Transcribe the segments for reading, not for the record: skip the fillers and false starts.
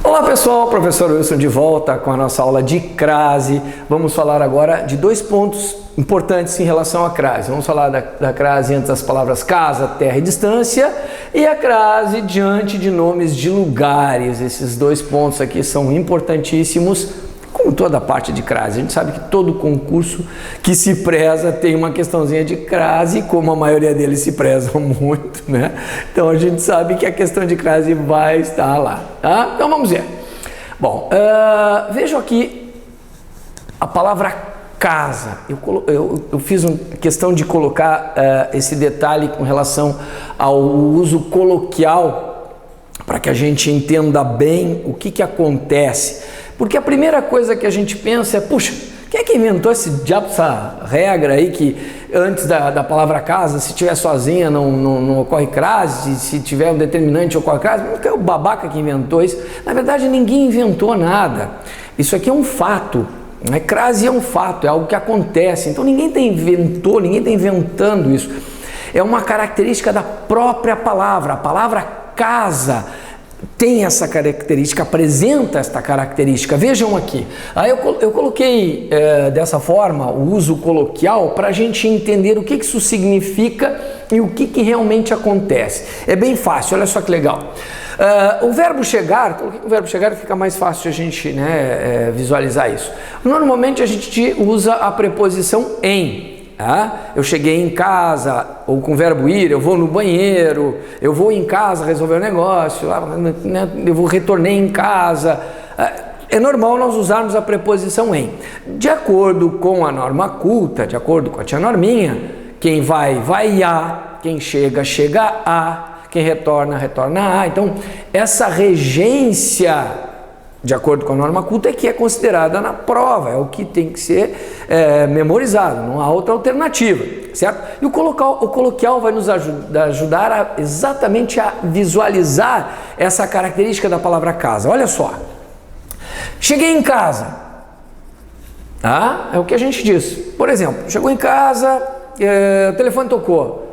Olá pessoal, professor Wilson de volta com a nossa aula de crase. Vamos falar agora de dois pontos importantes em relação à crase. Vamos falar da crase antes das palavras casa, terra e distância e a crase diante de nomes de lugares. Esses dois pontos aqui são importantíssimos, como toda a parte de crase. A gente sabe que todo concurso que se preza tem uma questãozinha de crase, como a maioria deles se prezam muito, né? Então a gente sabe que a questão de crase vai estar lá, tá? Então vamos ver. Bom, vejam aqui a palavra casa. Eu fiz questão de colocar esse detalhe com relação ao uso coloquial para que a gente entenda bem o que acontece. Porque a primeira coisa que a gente pensa é, puxa, quem é que inventou essa regra aí que antes da palavra casa, se estiver sozinha não ocorre crase, se tiver um determinante ocorre crase? Não é o babaca que inventou isso. Na verdade, ninguém inventou nada. Isso aqui é um fato. Né? Crase é um fato, é algo que acontece. Então ninguém inventou, ninguém está inventando isso. É uma característica da própria palavra. A palavra casa tem essa característica, apresenta esta característica. Vejam aqui, eu coloquei dessa forma o uso coloquial para a gente entender o que isso significa e o que realmente acontece. É bem fácil, olha só que legal. O verbo chegar, coloquei o verbo chegar, fica mais fácil a gente visualizar isso. Normalmente a gente usa a preposição em. Eu cheguei em casa, ou com o verbo ir, eu vou no banheiro, eu vou em casa resolver o negócio, eu retornei em casa. É normal nós usarmos a preposição em. De acordo com a norma culta, de acordo com a tia Norminha, quem vai a, quem chega a, quem retorna a. Então, essa regência, de acordo com a norma culta, é que é considerada na prova, é o que tem que ser memorizado, não há outra alternativa, certo? E o coloquial vai nos ajudar exatamente a visualizar essa característica da palavra casa. Olha só, cheguei em casa, é o que a gente diz. Por exemplo, chegou em casa, o telefone tocou.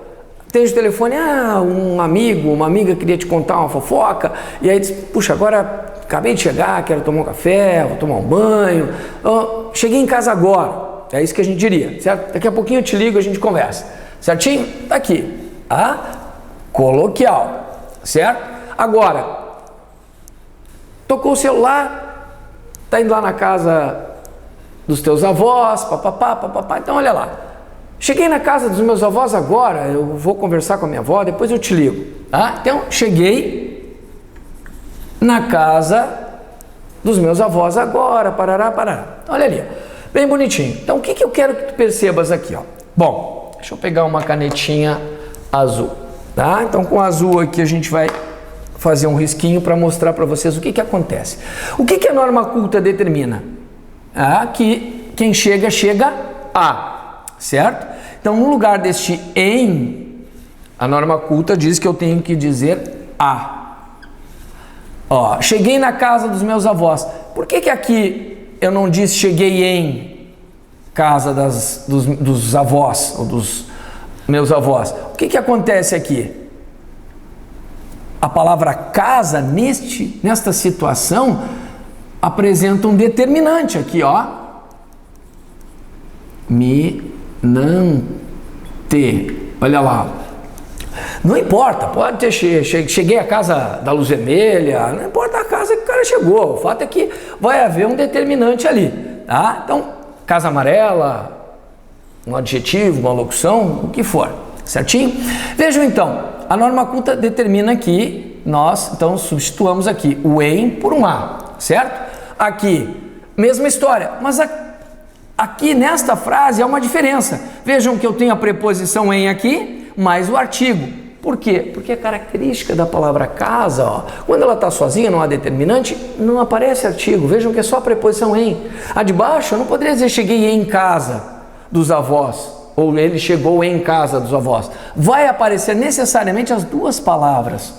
Atende o telefone, um amigo, uma amiga queria te contar uma fofoca, e aí diz, puxa, agora acabei de chegar, quero tomar um café, vou tomar um banho, cheguei em casa agora, é isso que a gente diria, certo? Daqui a pouquinho eu te ligo e a gente conversa, certinho? Tá aqui, coloquial, certo? Agora, tocou o celular, tá indo lá na casa dos teus avós, papapá, então olha lá. Cheguei na casa dos meus avós agora, eu vou conversar com a minha avó, depois eu te ligo, tá? Então, cheguei na casa dos meus avós agora, parará. Olha ali, bem bonitinho. Então, o que eu quero que tu percebas aqui, ó? Bom, deixa eu pegar uma canetinha azul, tá? Então, com azul aqui a gente vai fazer um risquinho para mostrar para vocês o que acontece. O que a norma culta determina? Que quem chega a. Certo? Então, no lugar deste em, a norma culta diz que eu tenho que dizer a. Cheguei na casa dos meus avós. Por que aqui eu não disse cheguei em casa dos avós ou dos meus avós? O que acontece aqui? A palavra casa, nesta situação, apresenta um determinante aqui, olha lá, não importa, pode ter cheguei à casa da luz vermelha, não importa a casa que o cara chegou, o fato é que vai haver um determinante ali, tá? Então, casa amarela, um adjetivo, uma locução, o que for, certinho? Vejam então, a norma culta determina que nós, então, substituamos aqui o em por um a, certo? Aqui, mesma história, mas aqui nesta frase há uma diferença. Vejam que eu tenho a preposição em aqui, mais o artigo. Por quê? Porque a característica da palavra casa, quando ela está sozinha, não há determinante, não aparece artigo. Vejam que é só a preposição em. A de baixo, eu não poderia dizer cheguei em casa dos avós, ou ele chegou em casa dos avós. Vai aparecer necessariamente as duas palavras,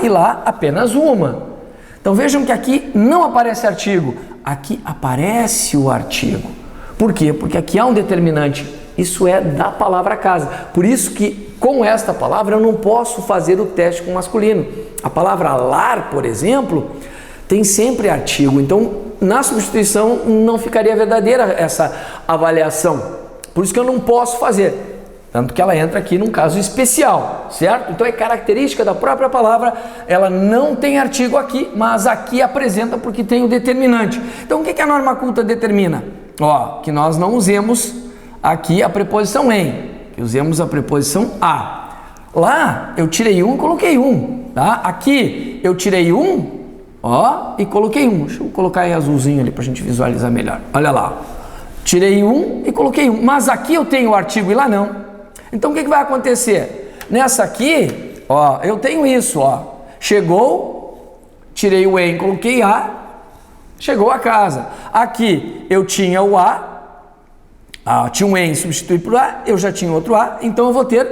e lá apenas uma. Então vejam que aqui não aparece artigo, aqui aparece o artigo. Por quê? Porque aqui há um determinante Isso é da palavra casa. Por isso que com esta palavra eu não posso fazer o teste com masculino. A palavra lar, por exemplo, tem sempre artigo. Então, na substituição não ficaria verdadeira essa avaliação. Por isso que eu não posso fazer. Tanto que ela entra aqui num caso especial, certo? Então é característica da própria palavra, ela não tem artigo aqui, mas aqui apresenta porque tem o determinante. Então o que a norma culta determina? Ó, que nós não usemos aqui a preposição em, que usemos a preposição a. Lá eu tirei um e coloquei um, tá? Aqui eu tirei um, ó, e coloquei um. Deixa eu colocar em azulzinho ali para a gente visualizar melhor. Olha lá, tirei um e coloquei um, mas aqui eu tenho o artigo e lá não. Então o que vai acontecer? Nessa aqui, ó, eu tenho isso, ó. Chegou, tirei o em, coloquei a, chegou a casa. Aqui eu tinha o tinha um em, substituí por a, eu já tinha outro a, então eu vou ter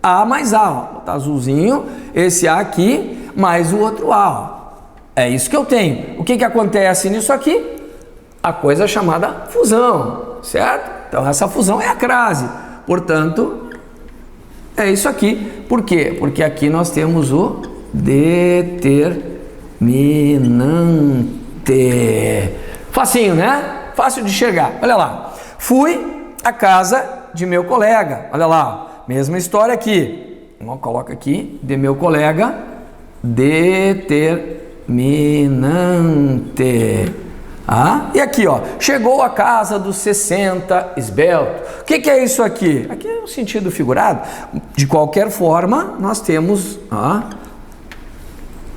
a mais a, ó. Vou botar azulzinho, esse a aqui, mais o outro a, ó. É isso que eu tenho. O que acontece nisso aqui? A coisa chamada fusão, certo? Então essa fusão é a crase. Portanto, é isso aqui. Por quê? Porque aqui nós temos o determinante. Facinho, né? Fácil de enxergar. Olha lá. Fui à casa de meu colega. Olha lá. Mesma história aqui. Então, coloca aqui, de meu colega, determinante. E aqui, ó, chegou a casa dos 60 esbelto. O que é isso aqui? Aqui é um sentido figurado. De qualquer forma, nós temos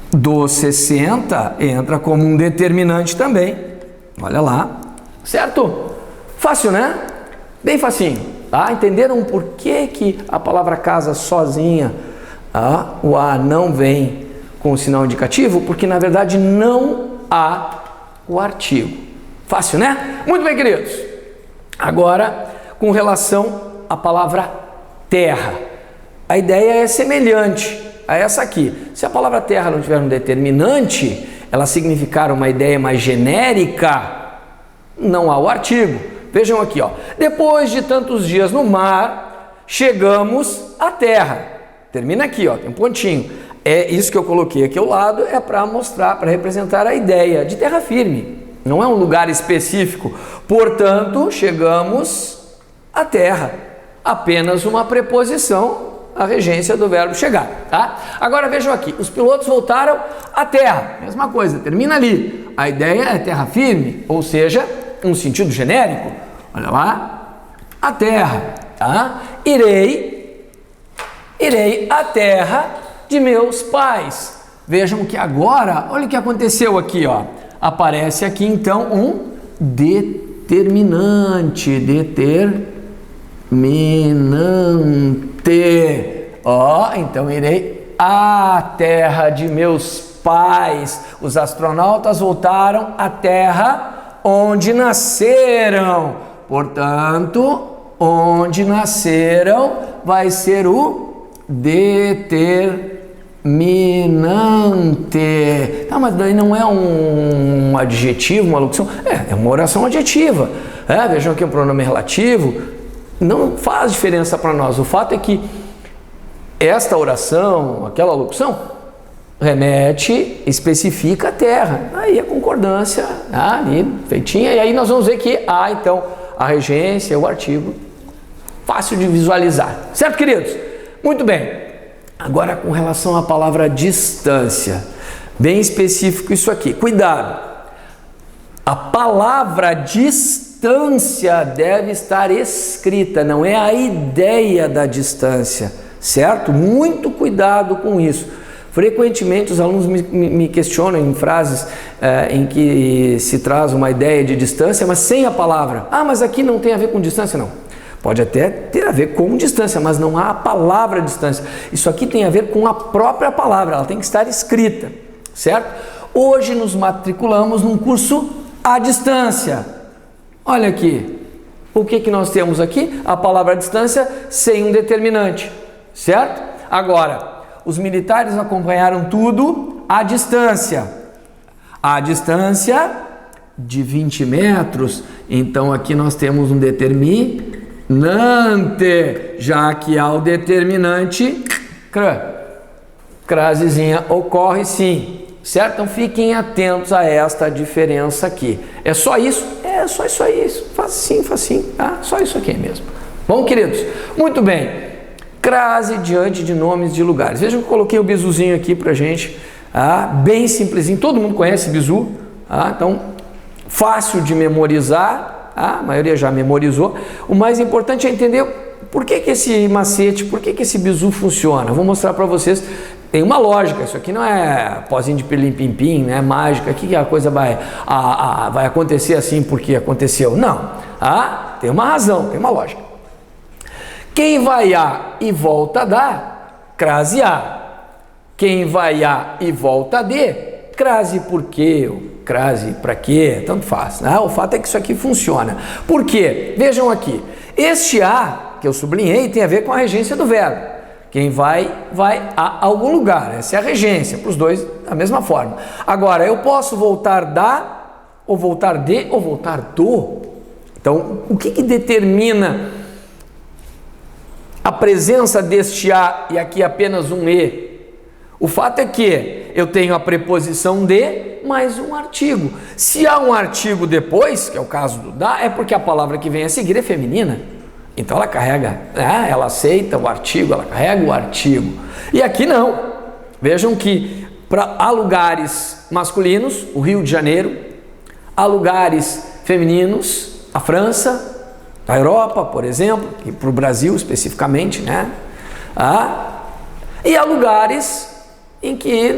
dos 60 entra como um determinante também. Olha lá, certo? Fácil, né? Bem facinho, tá? Entenderam por que a palavra casa sozinha, o a não vem com o sinal indicativo? Porque na verdade não há o artigo. Fácil, né? Muito bem, queridos. Agora, com relação à palavra terra. A ideia é semelhante a essa aqui. Se a palavra terra não tiver um determinante, ela significar uma ideia mais genérica, não há o artigo. Vejam aqui, ó. Depois de tantos dias no mar, chegamos à terra. Termina aqui, ó, tem um pontinho. É isso que eu coloquei aqui ao lado, é para mostrar, para representar a ideia de terra firme. Não é um lugar específico. Portanto, chegamos à terra. Apenas uma preposição, a regência do verbo chegar, tá? Agora vejam aqui, os pilotos voltaram à terra. Mesma coisa, termina ali. A ideia é terra firme, ou seja, um sentido genérico. Olha lá, a terra, tá? Irei à terra de meus pais. Vejam que agora, olha o que aconteceu aqui, ó. Aparece aqui então um determinante, ó, então irei à terra de meus pais. Os astronautas voltaram à terra onde nasceram. Portanto, onde nasceram vai ser o determinante. Mas daí não é um adjetivo, uma locução? É uma oração adjetiva. Vejam aqui o pronome relativo. Não faz diferença para nós. O fato é que esta oração, aquela locução, remete, especifica a terra. Aí a concordância, ali, feitinha. E aí nós vamos ver que há, então, a regência, o artigo. Fácil de visualizar. Certo, queridos? Muito bem. Agora, com relação à palavra distância, bem específico isso aqui. Cuidado! A palavra distância deve estar escrita, não é a ideia da distância, certo? Muito cuidado com isso. Frequentemente os alunos me questionam em frases em que se traz uma ideia de distância, mas sem a palavra. Mas aqui não tem a ver com distância, não. Pode até ter a ver com distância, mas não há a palavra distância. Isso aqui tem a ver com a própria palavra, ela tem que estar escrita, certo? Hoje nos matriculamos num curso à distância. Olha aqui, o que nós temos aqui? A palavra distância sem um determinante, certo? Agora, os militares acompanharam tudo à distância. A distância de 20 metros, então aqui nós temos um determinante. já que há o determinante crasezinha ocorre sim, certo? Então fiquem atentos a esta diferença aqui. É só isso? É só isso aí, facinho, tá? Só isso aqui mesmo. Bom, queridos? Muito bem. Crase diante de nomes de lugares. Vejam que eu coloquei o bizuzinho aqui pra gente, bem simplesinho, todo mundo conhece bizu, então fácil de memorizar, a maioria já memorizou. O mais importante é entender por que esse macete, por que esse bizu funciona. Eu vou mostrar para vocês, tem uma lógica, isso aqui não é pozinho de pirlim-pim-pim, né, mágica, que a coisa vai acontecer assim porque aconteceu. Não, tem uma razão, tem uma lógica. Quem vai a e volta da, crase a. Quem vai a e volta de, crase por quê, crase para quê, tanto faz, né? O fato é que isso aqui funciona. Por quê? Vejam aqui, este a que eu sublinhei tem a ver com a regência do verbo. Quem vai a algum lugar, essa é a regência, para os dois da mesma forma. Agora, eu posso voltar da, ou voltar de, ou voltar do. Então, o que determina a presença deste a e aqui apenas um e? O fato é que eu tenho a preposição de mais um artigo. Se há um artigo depois, que é o caso do da, é porque a palavra que vem a seguir é feminina. Então ela carrega, ela aceita o artigo, ela carrega o artigo. E aqui não. Vejam que há lugares masculinos, o Rio de Janeiro, há lugares femininos, a França, a Europa, por exemplo, e para o Brasil especificamente, né? E há lugares em que,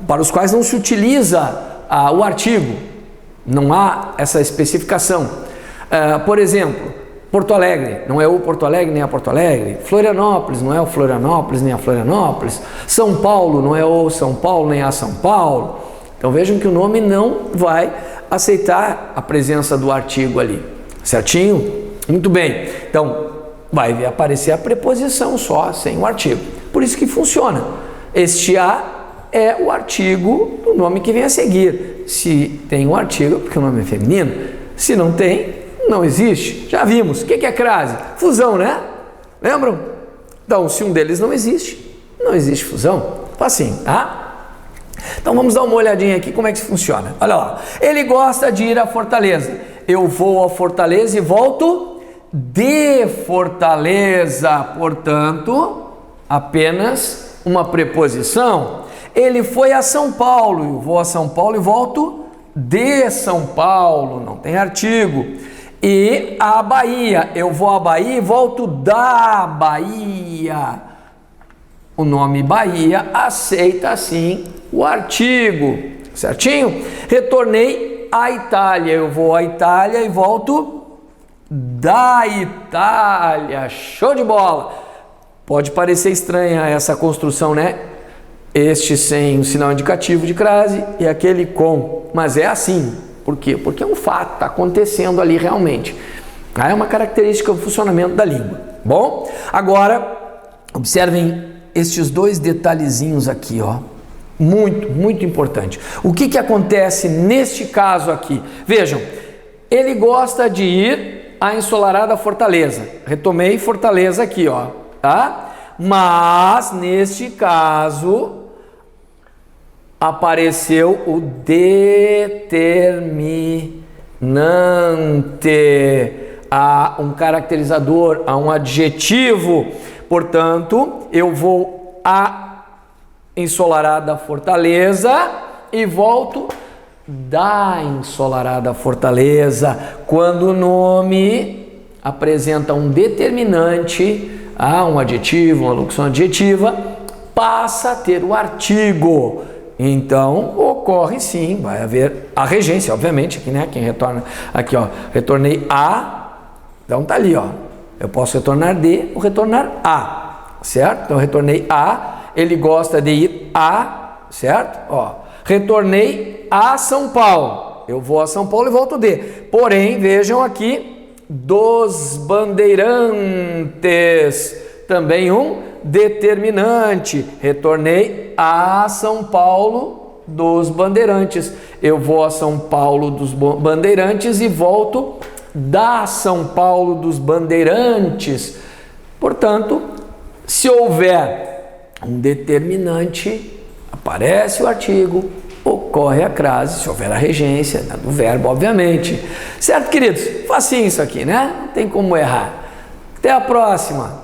para os quais não se utiliza o artigo, não há essa especificação. Por exemplo, Porto Alegre, não é o Porto Alegre nem a Porto Alegre. Florianópolis, não é o Florianópolis nem a Florianópolis. São Paulo, não é o São Paulo nem a São Paulo. Então vejam que o nome não vai aceitar a presença do artigo ali, certinho? Muito bem, então vai aparecer a preposição só, sem o artigo. Por isso que funciona. Este a é o artigo do nome que vem a seguir. Se tem um artigo, porque o nome é feminino. Se não tem, não existe. Já vimos. O que é crase? Fusão, né? Lembram? Então, se um deles não existe, não existe fusão. Assim, tá? Então vamos dar uma olhadinha aqui como é que isso funciona. Olha lá. Ele gosta de ir à Fortaleza. Eu vou à Fortaleza e volto de Fortaleza. Portanto, apenas uma preposição. Ele foi a São Paulo. Eu vou a São Paulo e volto de São Paulo. Não tem artigo. E a Bahia. Eu vou à Bahia e volto da Bahia. O nome Bahia aceita sim o artigo. Certinho? Retornei à Itália. Eu vou à Itália e volto da Itália. Show de bola! Pode parecer estranha essa construção, né? Este sem o sinal indicativo de crase e aquele com. Mas é assim. Por quê? Porque é um fato, está acontecendo ali realmente. É uma característica do funcionamento da língua. Bom, agora observem estes dois detalhezinhos aqui, ó. Muito importante. O que acontece neste caso aqui? Vejam, ele gosta de ir à ensolarada Fortaleza. Retomei Fortaleza aqui, ó, tá? Mas neste caso apareceu o determinante, a um caracterizador, a um adjetivo. Portanto, eu vou à ensolarada Fortaleza e volto da ensolarada Fortaleza. Quando o nome apresenta um determinante, um adjetivo, uma locução adjetiva, passa a ter o artigo. Então, ocorre sim, vai haver a regência, obviamente, aqui, né? Quem retorna, aqui, ó, retornei a, então tá ali, ó. Eu posso retornar de ou retornar a, certo? Então, retornei a, ele gosta de ir a, certo? Ó, retornei a São Paulo. Eu vou a São Paulo e volto de. Porém, vejam aqui, dos Bandeirantes, também um determinante. Retornei a São Paulo dos Bandeirantes. Eu vou a São Paulo dos Bandeirantes e volto da São Paulo dos Bandeirantes. Portanto, se houver um determinante, aparece o artigo, ocorre a crase, se houver a regência, do verbo, obviamente. Certo, queridos? Facinho isso aqui, né? Não tem como errar. Até a próxima!